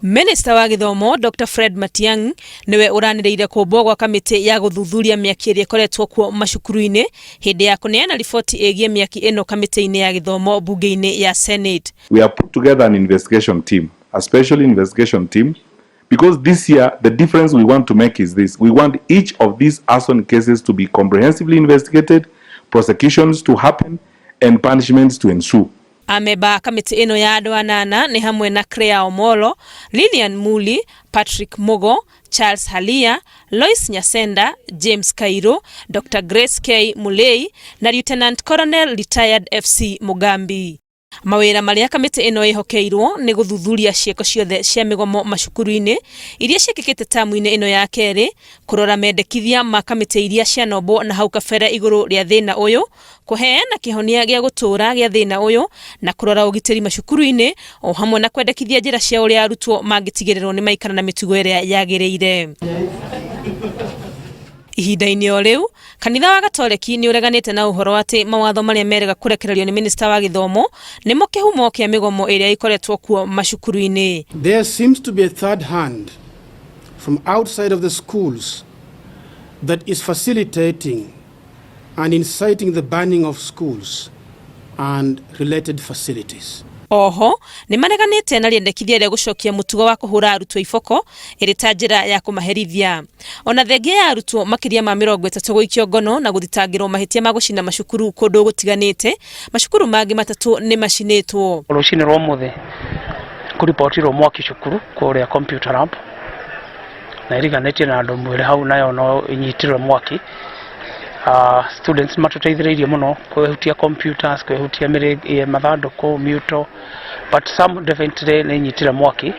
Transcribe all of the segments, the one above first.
Minister wa Githomo Dr. Fred Matiang'i niwe uranireire kumbwo gwa kamiti ya guthuthuria miaki iria ikoretwo kuo macukuru-ini hindi ya kuneana riboti igie miaki ino kamiti-ini ya githomo bunge-ini ya Senate. We have put together an investigation team, a special investigation team, because this year the difference we want to make is this: we want each of these arson cases to be comprehensively investigated, prosecutions to happen, and punishments to ensue. Ameba kamiti ino ya andu anana ni hamwe na Claire Omolo, Lilian Muli, Patrick Mugo, Charles Halia, Lois Nyasenda, James Kairo, Dr. Grace K. Mulei na Lieutenant Colonel retired FC Mugambi. Mawira maria kamiti ino ihokeirwo ni guthuthuria cieko ciothe cia migomo macukuru-ini iria ciekikite tamu-ini ino ya keri, kurora mendekithia ma kamiti iria cia nombo na hau kabere iguru ria thina uyu, kuheana kihonia gia gutura gia thina uyu na kurora ugitiri macukuru-ini o hamwe na kwendekithia njira cia uria arutwo mangitigirirwo ni maikara na mitugo iria yagiriire. Ihinda-ini o riu kanitha wa Gatoleki ni ureganite na uhoro ati mawatho maria merega kurekererio ni minister wa githomo nimo kihumo kia migomo iria ikoretwo kuo macukuru-ini. There seems to be a third hand from outside of the schools that is facilitating and inciting the burning of schools and related facilities. Oho ni mareganite na riendekithia ria gucokia mutugo wa kuhura arutwo ifoko iri ta njira ya kumaherithia. Ona thengia ya arutwo makiria ma 30 guikio ngono na guthitangirwo mahitia ma gucina macukuru kundu gutiganite, macukuru mangi matatu ni macinitwo. Rucini rwa muthe kuripotirwo mwaki cukuru kuria computer lab na iriganite na andu mwire hau nayo no inyitirwe mwaki. Students matuteithiririe muno kwehutia computers, kwehutia mathanduku, muto, but some definitely ni nyitira mwaki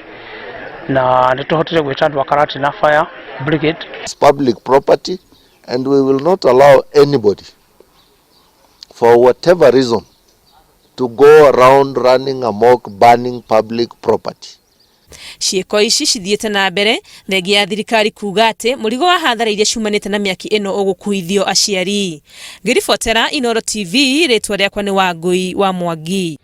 na nituhotire gwita andu akarati na fire brigade. It's public property and we will not allow anybody for whatever reason to go around running amok burning public property. Cieko ici cithiete na mbere thengia ya thirikari kuga ati murigo wa hathara iria ciumanite na miaki ino ugukuithio aciari. Ngiribotera Inooro TV, ritwa riakwa ni Wangui wa Mwangi.